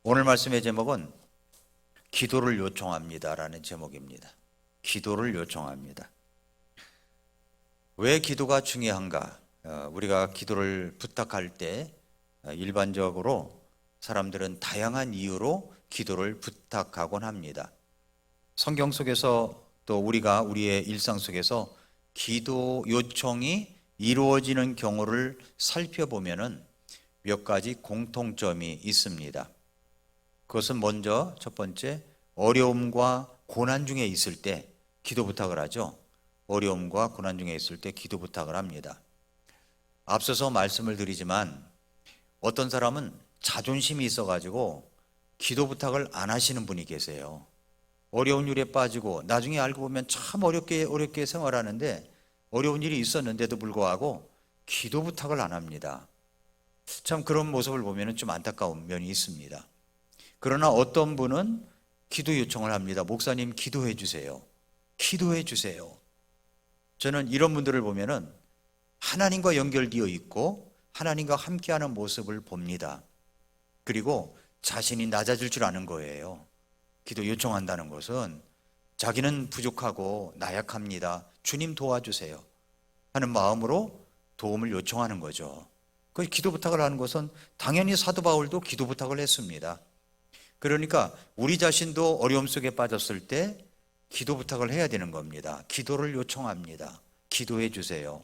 오늘 말씀의 제목은 기도를 요청합니다라는 제목입니다. 기도를 요청합니다. 왜 기도가 중요한가? 우리가 기도를 부탁할 때 일반적으로 사람들은 다양한 이유로 기도를 부탁하곤 합니다. 성경 속에서 또 우리가 우리의 일상 속에서 기도 요청이 이루어지는 경우를 살펴보면은 몇 가지 공통점이 있습니다. 그것은 먼저 첫 번째, 어려움과 고난 중에 있을 때 기도 부탁을 하죠. 어려움과 고난 중에 있을 때 기도 부탁을 합니다. 앞서서 말씀을 드리지만 어떤 사람은 자존심이 있어가지고 기도 부탁을 안 하시는 분이 계세요. 어려운 일에 빠지고 나중에 알고 보면 참 어렵게 생활하는데 어려운 일이 있었는데도 불구하고 기도 부탁을 안 합니다. 참 그런 모습을 보면 좀 안타까운 면이 있습니다. 그러나 어떤 분은 기도 요청을 합니다. 목사님 기도해 주세요. 기도해 주세요. 저는 이런 분들을 보면은 하나님과 연결되어 있고 하나님과 함께하는 모습을 봅니다. 그리고 자신이 낮아질 줄 아는 거예요. 기도 요청한다는 것은 자기는 부족하고 나약합니다. 주님 도와주세요 하는 마음으로 도움을 요청하는 거죠. 그 기도 부탁을 하는 것은 당연히 사도 바울도 기도 부탁을 했습니다. 그러니까 우리 자신도 어려움 속에 빠졌을 때 기도 부탁을 해야 되는 겁니다. 기도를 요청합니다. 기도해 주세요.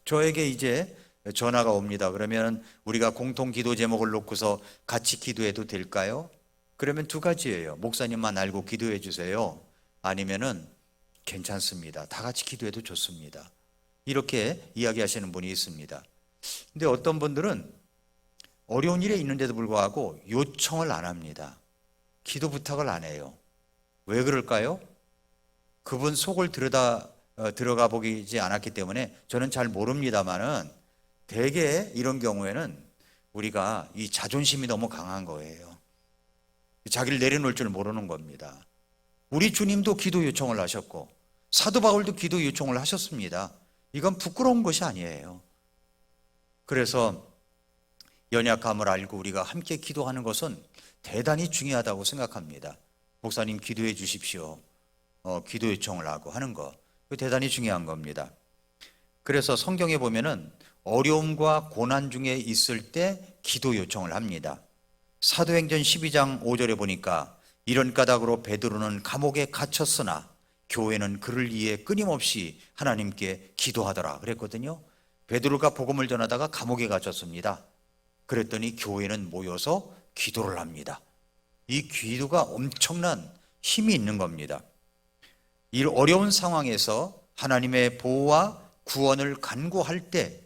저에게 이제 전화가 옵니다. 그러면 우리가 공통 기도 제목을 놓고서 같이 기도해도 될까요? 그러면 두 가지예요. 목사님만 알고 기도해 주세요. 아니면은 괜찮습니다. 다 같이 기도해도 좋습니다. 이렇게 이야기하시는 분이 있습니다. 근데 어떤 분들은 어려운 일에 있는데도 불구하고 요청을 안 합니다. 기도 부탁을 안 해요. 왜 그럴까요? 그분 속을 들어가 보지 않았기 때문에 저는 잘 모릅니다만은 대개 이런 경우에는 우리가 이 자존심이 너무 강한 거예요. 자기를 내려놓을 줄 모르는 겁니다. 우리 주님도 기도 요청을 하셨고 사도 바울도 기도 요청을 하셨습니다. 이건 부끄러운 것이 아니에요. 그래서 연약함을 알고 우리가 함께 기도하는 것은 대단히 중요하다고 생각합니다. 목사님 기도해 주십시오. 기도 요청을 하고 하는 거 대단히 중요한 겁니다. 그래서 성경에 보면은 어려움과 고난 중에 있을 때 기도 요청을 합니다. 사도행전 12장 5절에 보니까 이런 까닭으로 베드로는 감옥에 갇혔으나 교회는 그를 위해 끊임없이 하나님께 기도하더라 그랬거든요. 베드로가 복음을 전하다가 감옥에 갇혔습니다. 그랬더니 교회는 모여서 기도를 합니다. 이 기도가 엄청난 힘이 있는 겁니다. 이 어려운 상황에서 하나님의 보호와 구원을 간구할 때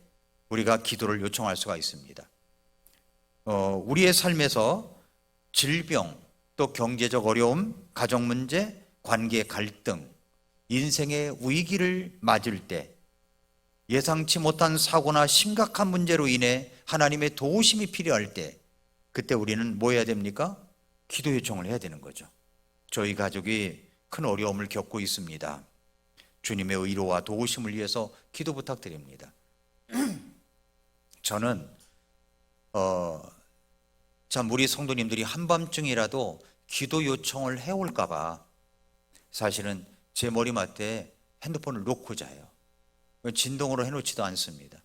우리가 기도를 요청할 수가 있습니다. 우리의 삶에서 질병, 또 경제적 어려움, 가정 문제, 관계 갈등, 인생의 위기를 맞을 때 예상치 못한 사고나 심각한 문제로 인해 하나님의 도우심이 필요할 때 그때 우리는 뭐 해야 됩니까? 기도 요청을 해야 되는 거죠. 저희 가족이 큰 어려움을 겪고 있습니다. 주님의 의로와 도우심을 위해서 기도 부탁드립니다. 저는 참 우리 성도님들이 한밤중이라도 기도 요청을 해올까 봐 사실은 제 머리맡에 핸드폰을 놓고 자요. 진동으로 해놓지도 않습니다.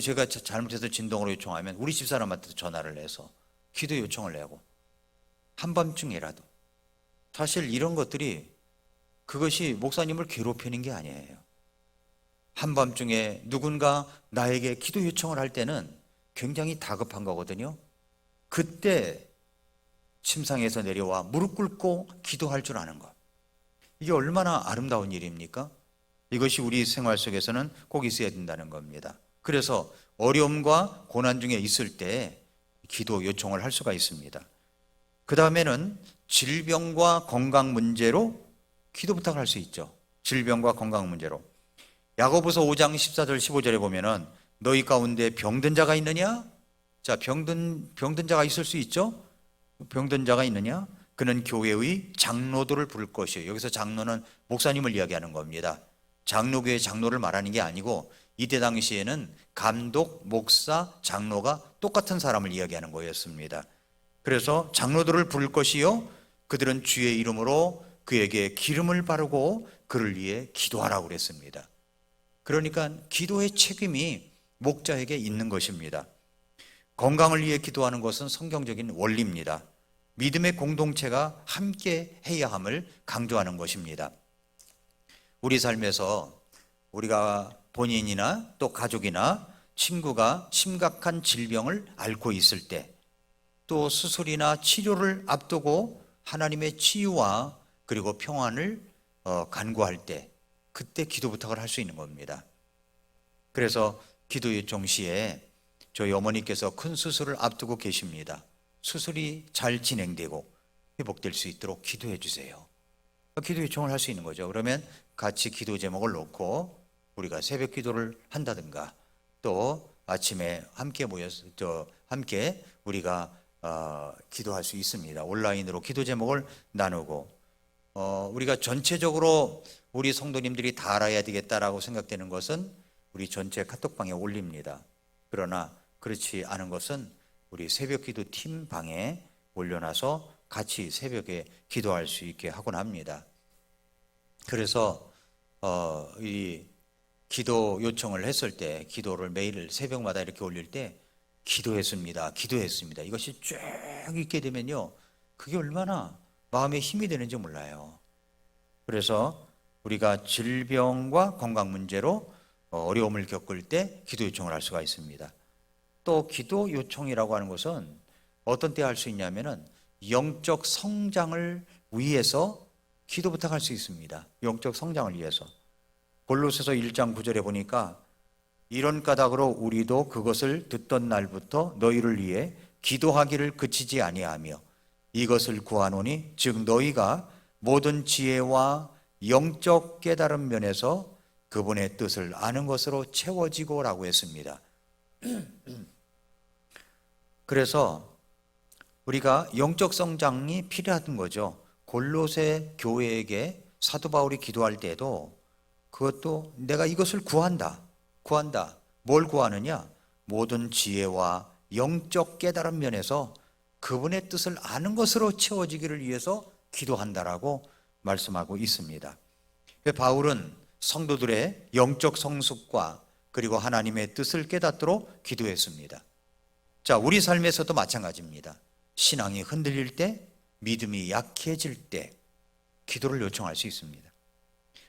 제가 잘못해서 진동으로 요청하면 우리 집사람한테 전화를 해서 기도 요청을 내고 한밤중이라도 사실 이런 것들이 그것이 목사님을 괴롭히는 게 아니에요. 한밤중에 누군가 나에게 기도 요청을 할 때는 굉장히 다급한 거거든요. 그때 침상에서 내려와 무릎 꿇고 기도할 줄 아는 것, 이게 얼마나 아름다운 일입니까? 이것이 우리 생활 속에서는 꼭 있어야 된다는 겁니다. 그래서 어려움과 고난 중에 있을 때 기도 요청을 할 수가 있습니다. 그 다음에는 질병과 건강 문제로 기도 부탁을 할 수 있죠. 질병과 건강 문제로 야고보서 5장 14절 15절에 보면은 너희 가운데 병든 자가 있느냐? 자, 병든 자가 있을 수 있죠. 병든 자가 있느냐? 그는 교회의 장로들을 부를 것이에요. 여기서 장로는 목사님을 이야기하는 겁니다. 장로교회 장로를 말하는 게 아니고 이때 당시에는 감독, 목사, 장로가 똑같은 사람을 이야기하는 거였습니다. 그래서 장로들을 부를 것이요 그들은 주의 이름으로 그에게 기름을 바르고 그를 위해 기도하라고 그랬습니다. 그러니까 기도의 책임이 목자에게 있는 것입니다. 건강을 위해 기도하는 것은 성경적인 원리입니다. 믿음의 공동체가 함께 해야 함을 강조하는 것입니다. 우리 삶에서 우리가 본인이나 또 가족이나 친구가 심각한 질병을 앓고 있을 때, 또 수술이나 치료를 앞두고 하나님의 치유와 그리고 평안을 간구할 때, 그때 기도 부탁을 할 수 있는 겁니다. 그래서 기도 요청 시에 저희 어머니께서 큰 수술을 앞두고 계십니다. 수술이 잘 진행되고 회복될 수 있도록 기도해 주세요. 기도 요청을 할 수 있는 거죠. 그러면 같이 기도 제목을 놓고 우리가 새벽 기도를 한다든가, 또 아침에 함께 모여서 함께 우리가 기도할 수 있습니다. 온라인으로 기도 제목을 나누고, 우리가 전체적으로 우리 성도님들이 다 알아야 되겠다라고 생각되는 것은 우리 전체 카톡방에 올립니다. 그러나 그렇지 않은 것은 우리 새벽 기도 팀 방에 올려놔서 같이 새벽에 기도할 수 있게 하곤 합니다. 그래서 이 기도 요청을 했을 때, 기도를 매일 새벽마다 이렇게 올릴 때 기도했습니다, 기도했습니다, 이것이 쭉 있게 되면요, 그게 얼마나 마음에 힘이 되는지 몰라요. 그래서 우리가 질병과 건강 문제로 어려움을 겪을 때 기도 요청을 할 수가 있습니다. 또 기도 요청이라고 하는 것은 어떤 때 할 수 있냐면은 영적 성장을 위해서 기도 부탁할 수 있습니다. 영적 성장을 위해서. 골로새서 1장 9절에 보니까 이런 까닭으로 우리도 그것을 듣던 날부터 너희를 위해 기도하기를 그치지 아니하며 이것을 구하노니 즉 너희가 모든 지혜와 영적 깨달은 면에서 그분의 뜻을 아는 것으로 채워지고 라고 했습니다. 그래서 우리가 영적 성장이 필요한 거죠. 골로새 교회에게 사도 바울이 기도할 때도 그것도 내가 이것을 구한다. 뭘 구하느냐? 모든 지혜와 영적 깨달은 면에서 그분의 뜻을 아는 것으로 채워지기를 위해서 기도한다라고 말씀하고 있습니다. 바울은 성도들의 영적 성숙과 그리고 하나님의 뜻을 깨닫도록 기도했습니다. 자, 우리 삶에서도 마찬가지입니다. 신앙이 흔들릴 때, 믿음이 약해질 때 기도를 요청할 수 있습니다.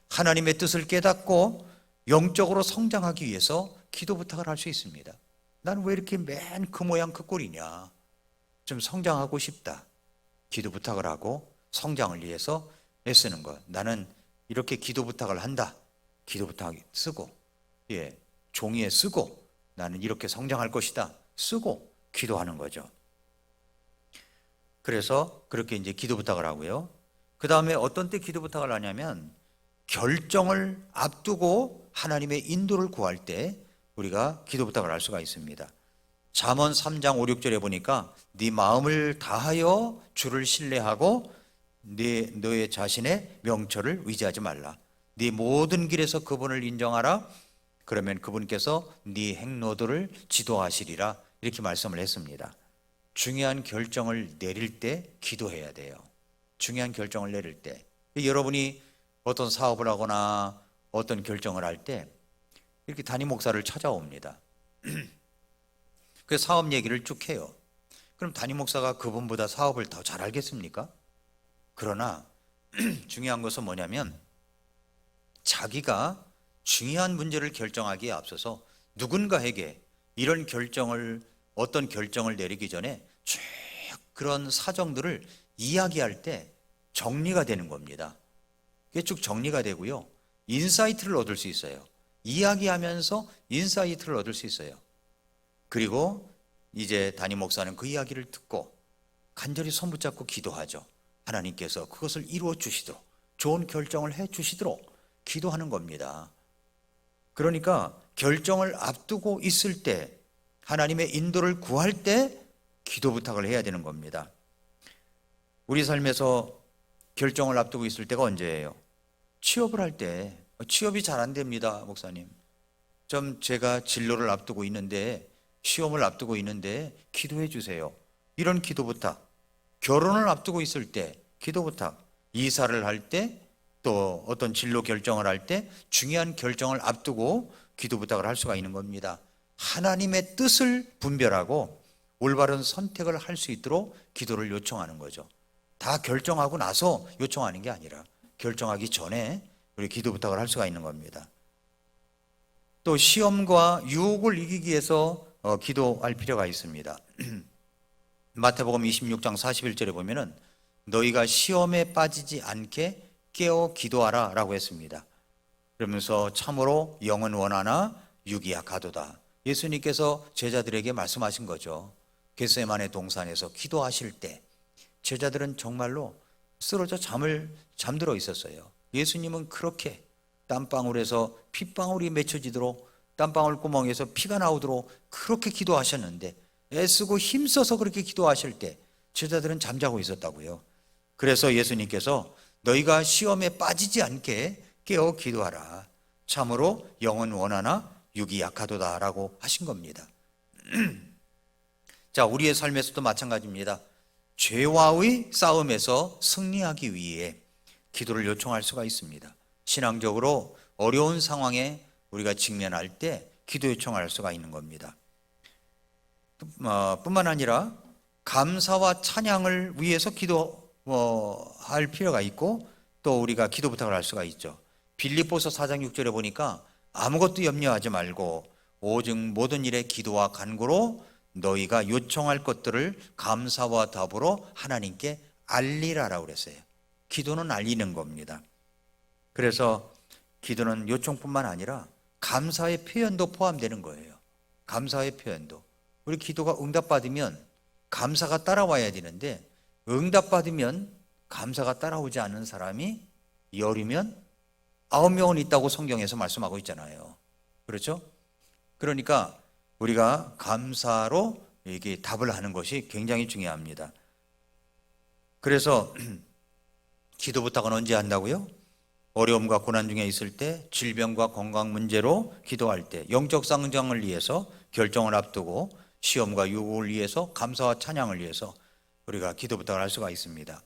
하나님의 뜻을 깨닫고 영적으로 성장하기 위해서 기도 부탁을 할 수 있습니다. 나는 왜 이렇게 맨 그 모양 그 꼴이냐, 좀 성장하고 싶다. 기도 부탁을 하고 성장을 위해서 애쓰는 것. 나는 이렇게 기도 부탁을 한다. 기도 부탁 쓰고, 종이에 쓰고, 나는 이렇게 성장할 것이다 쓰고 기도하는 거죠. 그래서 그렇게 이제 기도 부탁을 하고요. 그 다음에 어떤 때 기도 부탁을 하냐면 결정을 앞두고 하나님의 인도를 구할 때 우리가 기도 부탁을 할 수가 있습니다. 잠언 3장 5, 6절에 보니까 네 마음을 다하여 주를 신뢰하고 너의 자신의 명철을 의지하지 말라. 네 모든 길에서 그분을 인정하라. 그러면 그분께서 네 행로들을 지도하시리라. 이렇게 말씀을 했습니다. 중요한 결정을 내릴 때 기도해야 돼요. 중요한 결정을 내릴 때, 여러분이 어떤 사업을 하거나 어떤 결정을 할 때 이렇게 담임 목사를 찾아옵니다. 그 사업 얘기를 쭉 해요. 그럼 담임 목사가 그분보다 사업을 더 잘 알겠습니까? 그러나 중요한 것은 뭐냐면 자기가 중요한 문제를 결정하기에 앞서서 누군가에게 이런 결정을, 어떤 결정을 내리기 전에 쭉 그런 사정들을 이야기할 때 정리가 되는 겁니다. 그게 쭉 정리가 되고요, 인사이트를 얻을 수 있어요. 이야기하면서 인사이트를 얻을 수 있어요. 그리고 이제 담임 목사는 그 이야기를 듣고 간절히 손 붙잡고 기도하죠. 하나님께서 그것을 이루어 주시도록, 좋은 결정을 해 주시도록 기도하는 겁니다. 그러니까 결정을 앞두고 있을 때, 하나님의 인도를 구할 때 기도 부탁을 해야 되는 겁니다. 우리 삶에서 결정을 앞두고 있을 때가 언제예요? 취업을 할 때. 취업이 잘 안 됩니다, 목사님. 좀 제가 진로를 앞두고 있는데, 시험을 앞두고 있는데 기도해 주세요. 이런 기도 부탁 결혼을 앞두고 있을 때 기도 부탁, 이사를 할 때, 또 어떤 진로 결정을 할 때 중요한 결정을 앞두고 기도 부탁을 할 수가 있는 겁니다. 하나님의 뜻을 분별하고 올바른 선택을 할 수 있도록 기도를 요청하는 거죠. 다 결정하고 나서 요청하는 게 아니라 결정하기 전에 우리 기도 부탁을 할 수가 있는 겁니다. 또 시험과 유혹을 이기기 위해서 기도할 필요가 있습니다. 마태복음 26장 41절에 보면은 너희가 시험에 빠지지 않게 깨어 기도하라 라고 했습니다. 그러면서 참으로 영은 원하나 육이 약하도다. 예수님께서 제자들에게 말씀하신 거죠. 겟세마네 동산에서 기도하실 때 제자들은 정말로 쓰러져 잠들어 있었어요. 예수님은 그렇게 땀방울에서 핏방울이 맺혀지도록, 땀방울 구멍에서 피가 나오도록 그렇게 기도하셨는데, 애쓰고 힘써서 그렇게 기도하실 때 제자들은 잠자고 있었다고요. 그래서 예수님께서 너희가 시험에 빠지지 않게 깨어 기도하라. 참으로 영은 원하나 육이 약하도다 라고 하신 겁니다. 자, 우리의 삶에서도 마찬가지입니다. 죄와의 싸움에서 승리하기 위해 기도를 요청할 수가 있습니다. 신앙적으로 어려운 상황에 우리가 직면할 때 기도 요청할 수가 있는 겁니다. 뿐만 아니라 감사와 찬양을 위해서 기도할 필요가 있고, 또 우리가 기도 부탁을 할 수가 있죠. 빌립보서 4장 6절에 보니까 아무것도 염려하지 말고 오직 모든 일에 기도와 간구로 너희가 요청할 것들을 감사와 더불어 하나님께 알리라라고 그랬어요. 기도는 알리는 겁니다. 그래서 기도는 요청뿐만 아니라 감사의 표현도 포함되는 거예요. 감사의 표현도. 우리 기도가 응답받으면 감사가 따라와야 되는데, 응답받으면 감사가 따라오지 않는 사람이 10이면 9명은 있다고 성경에서 말씀하고 있잖아요. 그렇죠? 그러니까 우리가 감사로 이게 답을 하는 것이 굉장히 중요합니다. 그래서 기도 부탁은 언제 한다고요? 어려움과 고난 중에 있을 때, 질병과 건강 문제로 기도할 때, 영적 성장을 위해서, 결정을 앞두고, 시험과 유혹을 위해서, 감사와 찬양을 위해서 우리가 기도 부탁을 할 수가 있습니다.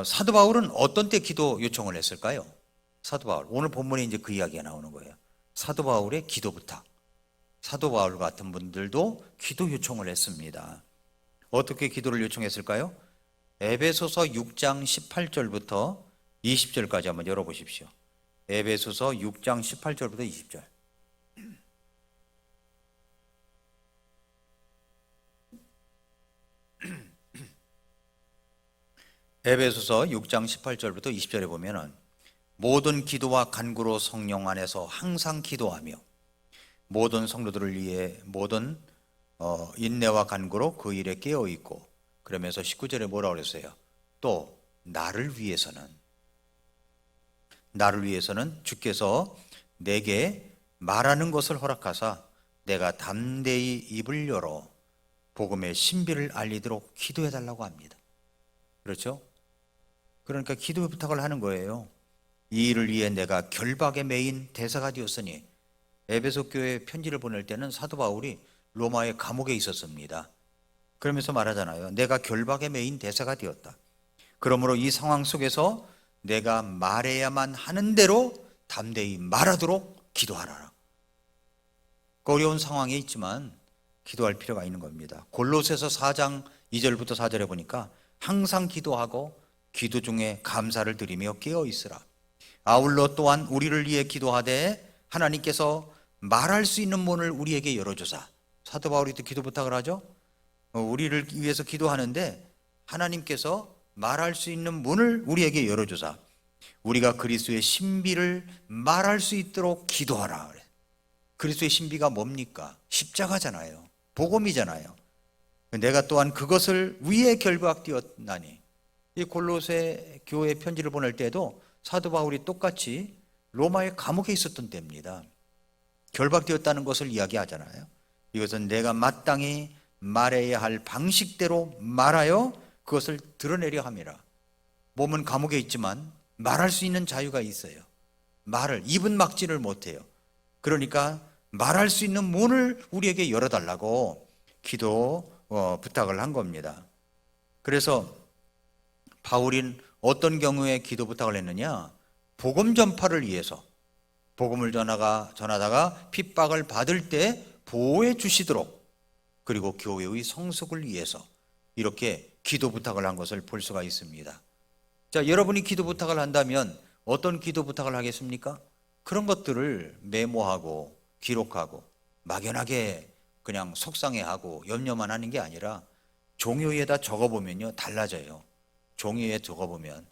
사도 바울은 어떤 때 기도 요청을 했을까요? 사도 바울, 오늘 본문에 이제 그 이야기가 나오는 거예요. 사도 바울의 기도 부탁. 사도 바울 같은 분들도 기도 요청을 했습니다. 어떻게 기도를 요청했을까요? 에베소서 6장 18절부터 20절까지 한번 열어보십시오. 에베소서 6장 18절부터 20절. 에베소서 6장 18절부터 20절에 보면은 모든 기도와 간구로 성령 안에서 항상 기도하며 모든 성도들을 위해 모든 인내와 간구로 그 일에 깨어 있고, 그러면서 19절에 뭐라고 그랬어요? 또 나를 위해서는 주께서 내게 말하는 것을 허락하사 내가 담대히 입을 열어 복음의 신비를 알리도록 기도해 달라고 합니다. 그렇죠? 그러니까 기도 부탁을 하는 거예요. 이 일을 위해 내가 결박에 매인 대사가 되었으니, 에베소 교회에 편지를 보낼 때는 사도 바울이 로마의 감옥에 있었습니다. 그러면서 말하잖아요. 내가 결박에 매인 대사가 되었다. 그러므로 이 상황 속에서 내가 말해야만 하는 대로 담대히 말하도록 기도하라. 어려운 상황에 있지만 기도할 필요가 있는 겁니다. 골로새서 4장 2절부터 4절에 보니까 항상 기도하고 기도 중에 감사를 드리며 깨어 있으라. 아울러 또한 우리를 위해 기도하되 하나님께서 말할 수 있는 문을 우리에게 열어주사. 사도 바울이 또 기도 부탁을 하죠. 우리를 위해서 기도하는데 하나님께서 말할 수 있는 문을 우리에게 열어주사 우리가 그리스도의 신비를 말할 수 있도록 기도하라. 그리스도의 신비가 뭡니까? 십자가잖아요. 복음이잖아요. 내가 또한 그것을 위에 결박되었나니. 이 골로새 교회 편지를 보낼 때도 사도 바울이 똑같이 로마의 감옥에 있었던 때입니다. 결박되었다는 것을 이야기하잖아요. 이것은 내가 마땅히 말해야 할 방식대로 말하여 그것을 드러내려 함이라. 몸은 감옥에 있지만 말할 수 있는 자유가 있어요. 입은 막지를 못해요. 그러니까 말할 수 있는 문을 우리에게 열어달라고 기도 부탁을 한 겁니다. 그래서 바울인 어떤 경우에 기도 부탁을 했느냐? 복음 전파를 위해서, 복음을 전하다가 핍박을 받을 때 보호해 주시도록, 그리고 교회의 성숙을 위해서 이렇게 기도 부탁을 한 것을 볼 수가 있습니다. 자, 여러분이 기도 부탁을 한다면 어떤 기도 부탁을 하겠습니까? 그런 것들을 메모하고 기록하고 막연하게 그냥 속상해하고 염려만 하는 게 아니라 종이에다 적어보면요, 달라져요. 종이에 적어보면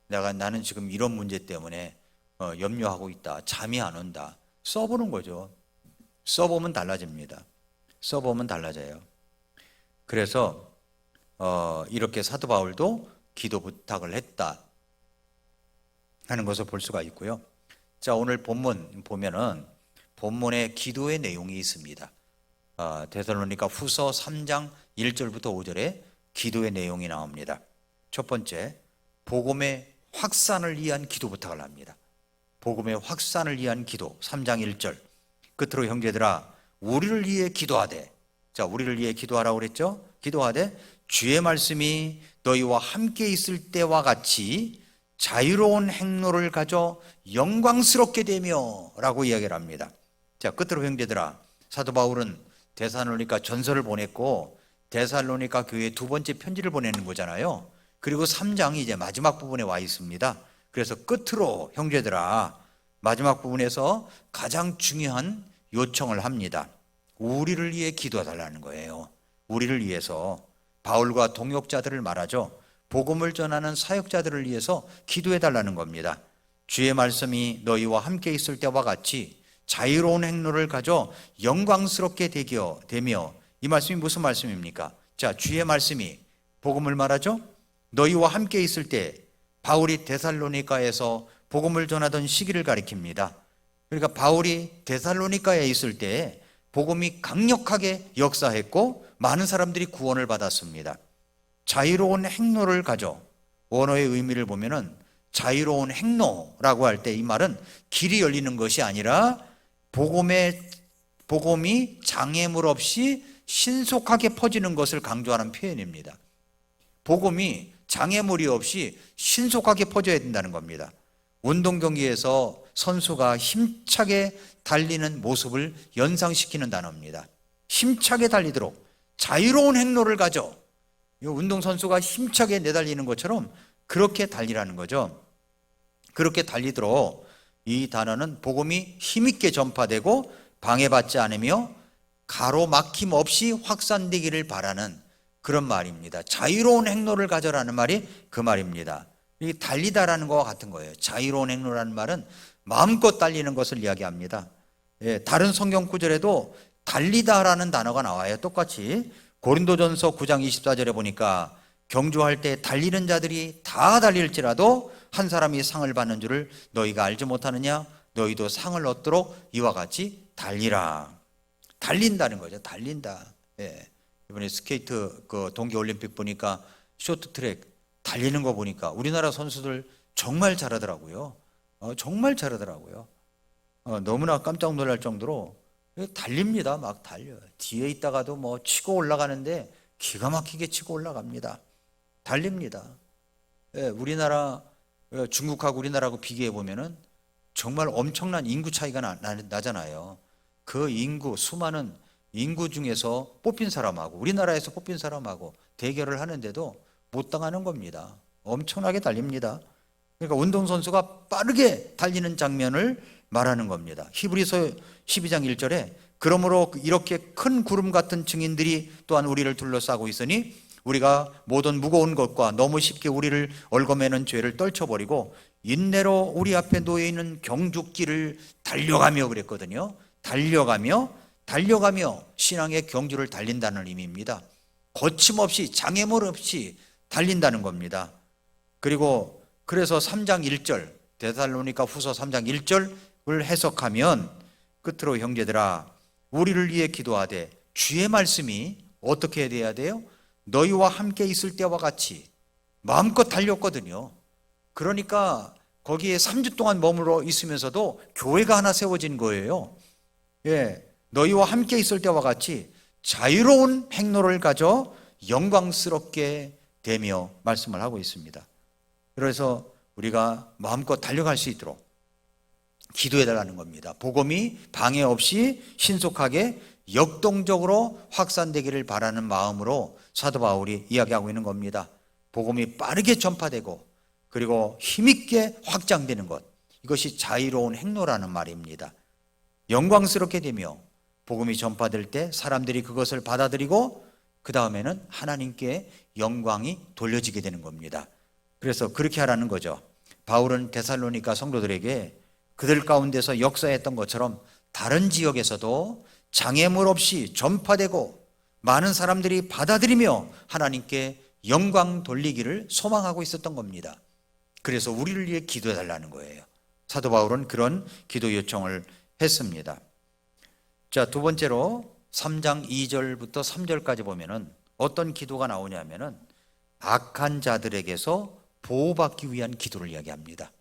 나는 지금 이런 문제 때문에 염려하고 있다, 잠이 안 온다, 써보는 거죠. 써보면 달라집니다. 써보면 달라져요. 그래서 이렇게 사도 바울도 기도 부탁을 했다 하는 것을 볼 수가 있고요. 자, 오늘 본문 보면은 본문에 기도의 내용이 있습니다. 데살로니가 후서 3장 1절부터 5절에 기도의 내용이 나옵니다. 첫 번째, 복음의 확산을 위한 기도 부탁을 합니다. 복음의 확산을 위한 기도, 3장 1절. 끝으로 형제들아, 우리를 위해 기도하되. 자, 우리를 위해 기도하라고 그랬죠? 기도하되 주의 말씀이 너희와 함께 있을 때와 같이 자유로운 행로를 가져 영광스럽게 되며 라고 이야기를 합니다. 자, 끝으로 형제들아, 사도 바울은 데살로니가 전서를 보냈고 데살로니가 교회에 두 번째 편지를 보내는 거잖아요. 그리고 3장이 이제 마지막 부분에 와 있습니다. 그래서 끝으로 형제들아, 마지막 부분에서 가장 중요한 요청을 합니다. 우리를 위해 기도해달라는 거예요. 우리를 위해서. 바울과 동역자들을 말하죠. 복음을 전하는 사역자들을 위해서 기도해달라는 겁니다. 주의 말씀이 너희와 함께 있을 때와 같이 자유로운 행로를 가져 영광스럽게 되며, 이 말씀이 무슨 말씀입니까? 자, 주의 말씀이 복음을 말하죠. 너희와 함께 있을 때, 바울이 데살로니가에서 복음을 전하던 시기를 가리킵니다. 그러니까 바울이 데살로니가에 있을 때 복음이 강력하게 역사했고 많은 사람들이 구원을 받았습니다. 자유로운 행로를 가져, 원어의 의미를 보면은 자유로운 행로라고 할 때 이 말은 길이 열리는 것이 아니라 복음이 장애물 없이 신속하게 퍼지는 것을 강조하는 표현입니다. 복음이 장애물이 없이 신속하게 퍼져야 된다는 겁니다. 운동 경기에서 선수가 힘차게 달리는 모습을 연상시키는 단어입니다. 힘차게 달리도록 자유로운 행로를 가져. 운동선수가 힘차게 내달리는 것처럼 그렇게 달리라는 거죠. 그렇게 달리도록 이 단어는 복음이 힘있게 전파되고 방해받지 않으며 가로막힘 없이 확산되기를 바라는 그런 말입니다. 자유로운 행로를 가져라는 말이 그 말입니다. 이 달리다라는 것과 같은 거예요. 자유로운 행로라는 말은 마음껏 달리는 것을 이야기합니다. 다른 성경 구절에도 달리다라는 단어가 나와요. 똑같이 고린도전서 9장 24절에 보니까 경주할 때 달리는 자들이 다 달릴지라도 한 사람이 상을 받는 줄을 너희가 알지 못하느냐? 너희도 상을 얻도록 이와 같이 달리라. 달린다는 거죠. 달린다. 이번에 스케이트 동계올림픽 보니까 쇼트트랙 달리는 거 보니까 우리나라 선수들 정말 잘하더라고요. 정말 잘하더라고요. 너무나 깜짝 놀랄 정도로 달립니다. 막 달려요. 뒤에 있다가도 뭐 치고 올라가는데 기가 막히게 치고 올라갑니다. 달립니다. 우리나라 중국하고 우리나라하고 비교해 보면은 정말 엄청난 인구 차이가 나잖아요. 그 수많은 인구 중에서 뽑힌 사람하고 우리나라에서 뽑힌 사람하고 대결을 하는데도 못 당하는 겁니다. 엄청나게 달립니다. 그러니까 운동선수가 빠르게 달리는 장면을 말하는 겁니다. 히브리서 12장 1절에 그러므로 이렇게 큰 구름 같은 증인들이 또한 우리를 둘러싸고 있으니 우리가 모든 무거운 것과 너무 쉽게 우리를 얽어매는 죄를 떨쳐버리고 인내로 우리 앞에 놓여있는 경주길을 달려가며 그랬거든요. 달려가며 신앙의 경주를 달린다는 의미입니다. 거침없이 장애물 없이 달린다는 겁니다. 그래서 3장 1절 데살로니가 후서 3장 1절을 해석하면 끝으로 형제들아 우리를 위해 기도하되 주의 말씀이 어떻게 돼야 돼요? 너희와 함께 있을 때와 같이 마음껏 달렸거든요. 그러니까 거기에 3주 동안 머물러 있으면서도 교회가 하나 세워진 거예요. 너희와 함께 있을 때와 같이 자유로운 행로를 가져 영광스럽게 되며 말씀을 하고 있습니다. 그래서 우리가 마음껏 달려갈 수 있도록 기도해달라는 겁니다. 복음이 방해 없이 신속하게 역동적으로 확산되기를 바라는 마음으로 사도 바울이 이야기하고 있는 겁니다. 복음이 빠르게 전파되고 그리고 힘있게 확장되는 것, 이것이 자유로운 행로라는 말입니다. 영광스럽게 되며 복음이 전파될 때 사람들이 그것을 받아들이고 그 다음에는 하나님께 영광이 돌려지게 되는 겁니다. 그래서 그렇게 하라는 거죠. 바울은 데살로니가 성도들에게 그들 가운데서 역사했던 것처럼 다른 지역에서도 장애물 없이 전파되고 많은 사람들이 받아들이며 하나님께 영광 돌리기를 소망하고 있었던 겁니다. 그래서 우리를 위해 기도해 달라는 거예요. 사도 바울은 그런 기도 요청을 했습니다. 자, 두 번째로 3장 2절부터 3절까지 보면은 어떤 기도가 나오냐면은 악한 자들에게서 보호받기 위한 기도를 이야기합니다.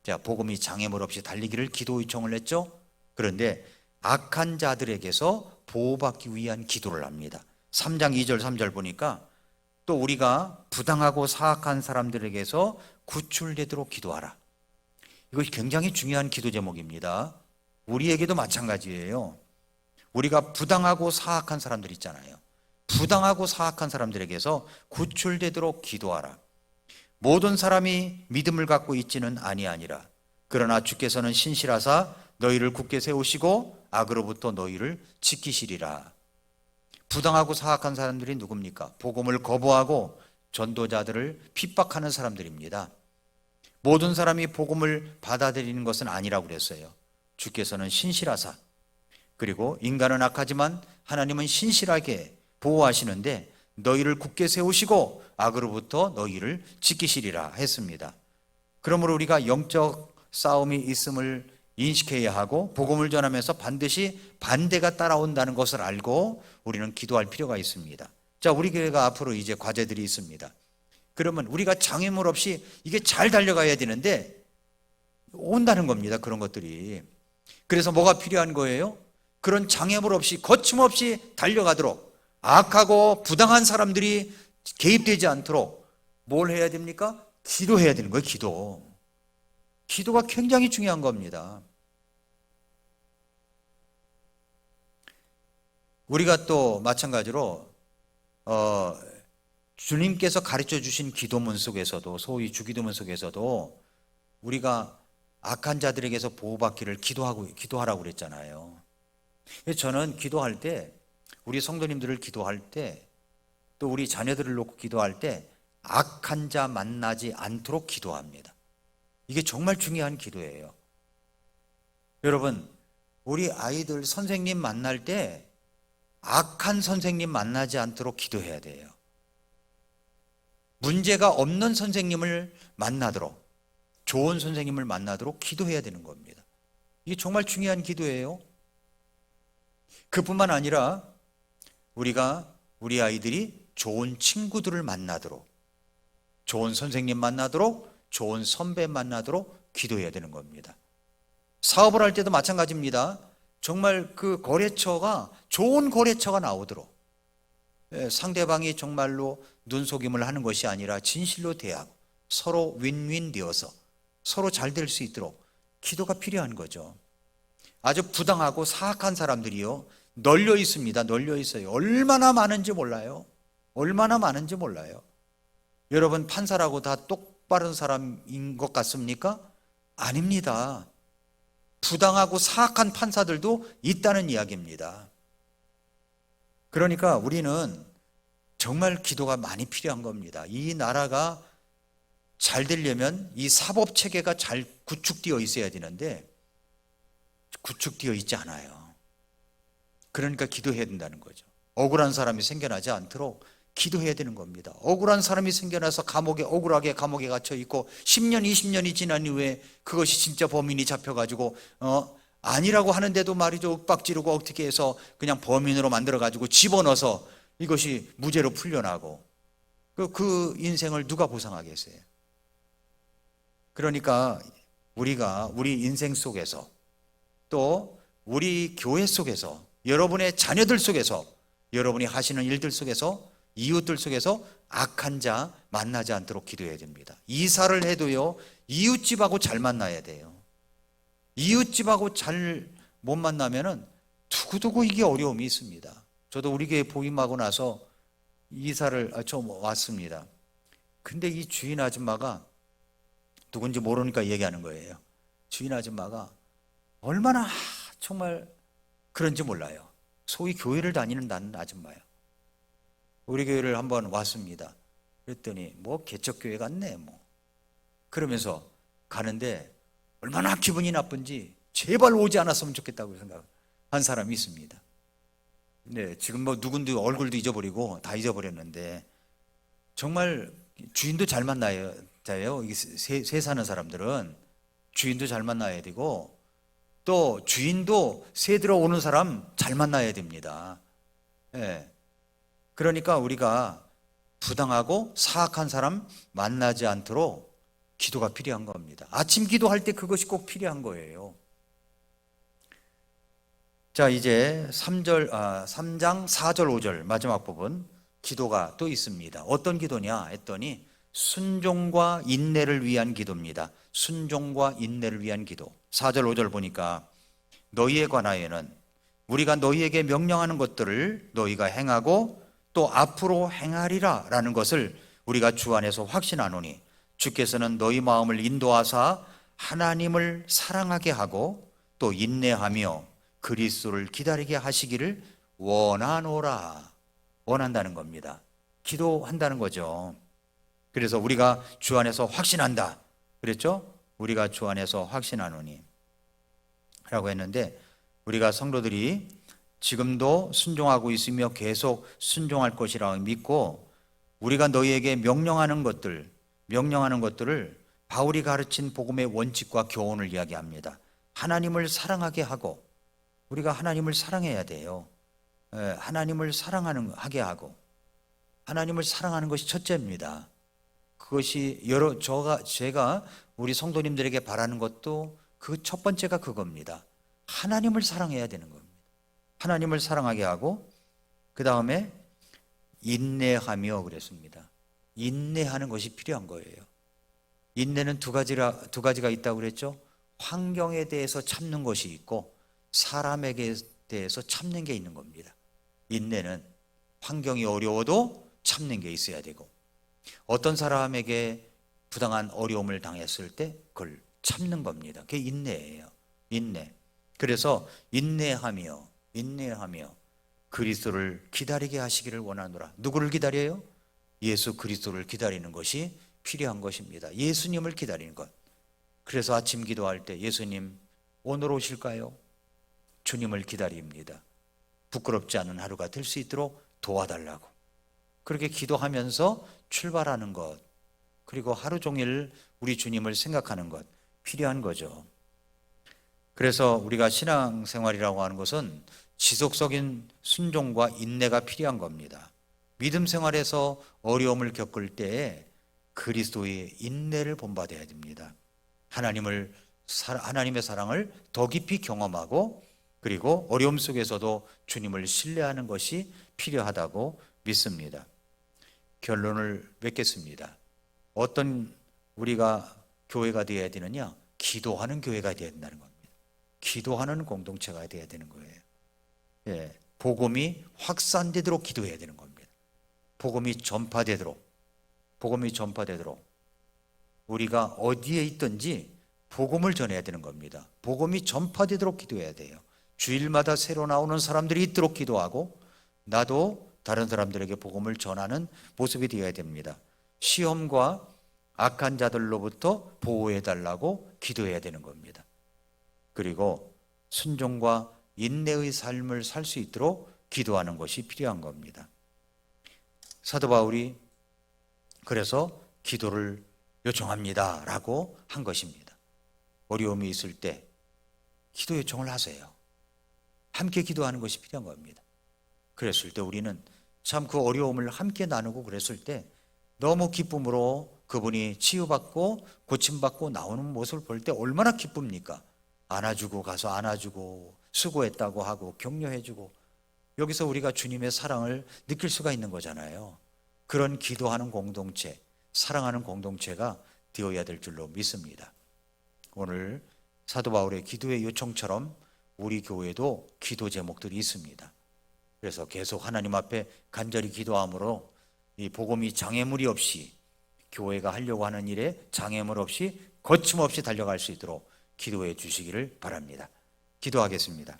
자, 복음이 장애물 없이 달리기를 기도 요청을 했죠. 그런데 악한 자들에게서 보호받기 위한 기도를 합니다. 3장 2절 3절 보니까 또 우리가 부당하고 사악한 사람들에게서 구출되도록 기도하라. 이것이 굉장히 중요한 기도 제목입니다. 우리에게도 마찬가지예요. 우리가 부당하고 사악한 사람들 있잖아요. 부당하고 사악한 사람들에게서 구출되도록 기도하라. 모든 사람이 믿음을 갖고 있지는 아니하니라. 그러나 주께서는 신실하사 너희를 굳게 세우시고 악으로부터 너희를 지키시리라. 부당하고 사악한 사람들이 누굽니까? 복음을 거부하고 전도자들을 핍박하는 사람들입니다. 모든 사람이 복음을 받아들이는 것은 아니라고 그랬어요. 주께서는 신실하사, 그리고 인간은 악하지만 하나님은 신실하게 보호하시는데 너희를 굳게 세우시고 악으로부터 너희를 지키시리라 했습니다. 그러므로 우리가 영적 싸움이 있음을 인식해야 하고 복음을 전하면서 반드시 반대가 따라온다는 것을 알고 우리는 기도할 필요가 있습니다. 자, 우리 교회가 앞으로 이제 과제들이 있습니다. 그러면 우리가 장애물 없이 이게 잘 달려가야 되는데 온다는 겁니다. 그런 것들이. 그래서 뭐가 필요한 거예요? 그런 장애물 없이 거침없이 달려가도록 악하고 부당한 사람들이 개입되지 않도록 뭘 해야 됩니까? 기도해야 되는 거예요. 기도. 기도가 굉장히 중요한 겁니다. 우리가 또 마찬가지로 주님께서 가르쳐 주신 기도문 속에서도, 소위 주기도문 속에서도 우리가 악한 자들에게서 보호받기를 기도하라고 그랬잖아요. 저는 기도할 때, 우리 성도님들을 기도할 때, 또 우리 자녀들을 놓고 기도할 때 악한 자 만나지 않도록 기도합니다. 이게 정말 중요한 기도예요. 여러분, 우리 아이들 선생님 만날 때 악한 선생님 만나지 않도록 기도해야 돼요. 문제가 없는 선생님을 만나도록, 좋은 선생님을 만나도록 기도해야 되는 겁니다. 이게 정말 중요한 기도예요. 그뿐만 아니라 우리 아이들이 좋은 친구들을 만나도록, 좋은 선생님 만나도록, 좋은 선배 만나도록 기도해야 되는 겁니다. 사업을 할 때도 마찬가지입니다. 정말 그 거래처가 좋은 거래처가 나오도록, 상대방이 정말로 눈속임을 하는 것이 아니라 진실로 대하고 서로 윈윈 되어서 서로 잘 될 수 있도록 기도가 필요한 거죠. 아주 부당하고 사악한 사람들이요, 널려 있습니다. 널려 있어요. 얼마나 많은지 몰라요. 얼마나 많은지 몰라요. 여러분, 판사라고 다 똑바른 사람인 것 같습니까? 아닙니다. 부당하고 사악한 판사들도 있다는 이야기입니다. 그러니까 우리는 정말 기도가 많이 필요한 겁니다. 이 나라가 잘 되려면 이 사법 체계가 잘 구축되어 있어야 되는데 구축되어 있지 않아요. 그러니까 기도해야 된다는 거죠. 억울한 사람이 생겨나지 않도록 기도해야 되는 겁니다. 억울한 사람이 생겨나서 억울하게 감옥에 갇혀 있고 10년, 20년이 지난 이후에 그것이 진짜 범인이 잡혀가지고 아니라고 하는데도 말이죠, 윽박지르고 어떻게 해서 그냥 범인으로 만들어가지고 집어넣어서 이것이 무죄로 풀려나고 그 인생을 누가 보상하겠어요? 그러니까 우리가 우리 인생 속에서 또 우리 교회 속에서 여러분의 자녀들 속에서 여러분이 하시는 일들 속에서, 이웃들 속에서 악한 자 만나지 않도록 기도해야 됩니다. 이사를 해도요, 이웃집하고 잘 만나야 돼요. 이웃집하고 잘 못 만나면은 두고두고 이게 어려움이 있습니다. 저도 우리 교회 복임하고 나서 이사를 좀 왔습니다. 근데 이 주인 아줌마가 누군지 모르니까 얘기하는 거예요. 주인 아줌마가 얼마나 정말 그런지 몰라요. 소위 교회를 다니는 나는 아줌마예요. 우리 교회를 한번 왔습니다. 그랬더니 뭐 개척교회 같네 뭐 그러면서 가는데 얼마나 기분이 나쁜지 제발 오지 않았으면 좋겠다고 생각한 사람이 있습니다. 네, 지금 뭐 누군도 얼굴도 잊어버리고 다 잊어버렸는데 정말 주인도 잘 만나야 돼요. 새 사는 사람들은 주인도 잘 만나야 되고 또 주인도 새 들어오는 사람 잘 만나야 됩니다. 네. 그러니까 우리가 부당하고 사악한 사람 만나지 않도록 기도가 필요한 겁니다. 아침 기도할 때 그것이 꼭 필요한 거예요. 자, 이제 3장 4절 5절 마지막 부분 기도가 또 있습니다. 어떤 기도냐 했더니 순종과 인내를 위한 기도입니다. 순종과 인내를 위한 기도. 4절 5절 보니까 너희에 관하여는 우리가 너희에게 명령하는 것들을 너희가 행하고 또 앞으로 행하리라 라는 것을 우리가 주 안에서 확신하노니 주께서는 너희 마음을 인도하사 하나님을 사랑하게 하고 또 인내하며 그리스도를 기다리게 하시기를 원하노라. 원한다는 겁니다. 기도한다는 거죠. 그래서 우리가 주 안에서 확신한다 그랬죠? 우리가 주 안에서 확신하노니 라고 했는데 우리가 성도들이 지금도 순종하고 있으며 계속 순종할 것이라고 믿고 우리가 너희에게 명령하는 것들을 바울이 가르친 복음의 원칙과 교훈을 이야기합니다. 하나님을 사랑하게 하고 우리가 하나님을 사랑해야 돼요. 하나님을 사랑하게 하고 하나님을 사랑하는 것이 첫째입니다. 그것이 제가 우리 성도님들에게 바라는 것도 그 첫 번째가 그겁니다. 하나님을 사랑해야 되는 겁니다. 하나님을 사랑하게 하고 그 다음에 인내하며 그랬습니다. 인내하는 것이 필요한 거예요. 인내는 두 가지가 있다고 그랬죠. 환경에 대해서 참는 것이 있고 사람에게 대해서 참는 게 있는 겁니다. 인내는 환경이 어려워도 참는 게 있어야 되고 어떤 사람에게 부당한 어려움을 당했을 때 그걸 참는 겁니다. 그게 인내예요. 인내. 그래서 인내하며 그리스도를 기다리게 하시기를 원하노라. 누구를 기다려요? 예수 그리스도를 기다리는 것이 필요한 것입니다. 예수님을 기다리는 것. 그래서 아침 기도할 때 예수님 오늘 오실까요? 주님을 기다립니다. 부끄럽지 않은 하루가 될 수 있도록 도와달라고 그렇게 기도하면서 출발하는 것, 그리고 하루 종일 우리 주님을 생각하는 것 필요한 거죠. 그래서 우리가 신앙생활이라고 하는 것은 지속적인 순종과 인내가 필요한 겁니다. 믿음 생활에서 어려움을 겪을 때에 그리스도의 인내를 본받아야 됩니다. 하나님의 사랑을 더 깊이 경험하고 그리고 어려움 속에서도 주님을 신뢰하는 것이 필요하다고 믿습니다. 결론을 맺겠습니다. 어떤 우리가 교회가 되어야 되느냐? 기도하는 교회가 되어야 된다는 겁니다. 기도하는 공동체가 되어야 되는 거예요. 예, 복음이 확산되도록 기도해야 되는 겁니다. 복음이 전파되도록 우리가 어디에 있든지 복음을 전해야 되는 겁니다. 복음이 전파되도록 기도해야 돼요. 주일마다 새로 나오는 사람들이 있도록 기도하고 나도 다른 사람들에게 복음을 전하는 모습이 되어야 됩니다. 시험과 악한 자들로부터 보호해달라고 기도해야 되는 겁니다. 그리고 순종과 인내의 삶을 살 수 있도록 기도하는 것이 필요한 겁니다. 사도 바울이 그래서 기도를 요청합니다 라고 한 것입니다. 어려움이 있을 때 기도 요청을 하세요. 함께 기도하는 것이 필요한 겁니다. 그랬을 때 우리는 참 그 어려움을 함께 나누고 그랬을 때 너무 기쁨으로 그분이 치유받고 고침받고 나오는 모습을 볼 때 얼마나 기쁩니까? 안아주고 가서 안아주고 수고했다고 하고 격려해주고 여기서 우리가 주님의 사랑을 느낄 수가 있는 거잖아요. 그런 기도하는 공동체, 사랑하는 공동체가 되어야 될 줄로 믿습니다. 오늘 사도 바울의 기도의 요청처럼 우리 교회도 기도 제목들이 있습니다. 그래서 계속 하나님 앞에 간절히 기도함으로 이 복음이 장애물이 없이, 교회가 하려고 하는 일에 장애물 없이 거침없이 달려갈 수 있도록 기도해 주시기를 바랍니다. 기도하겠습니다.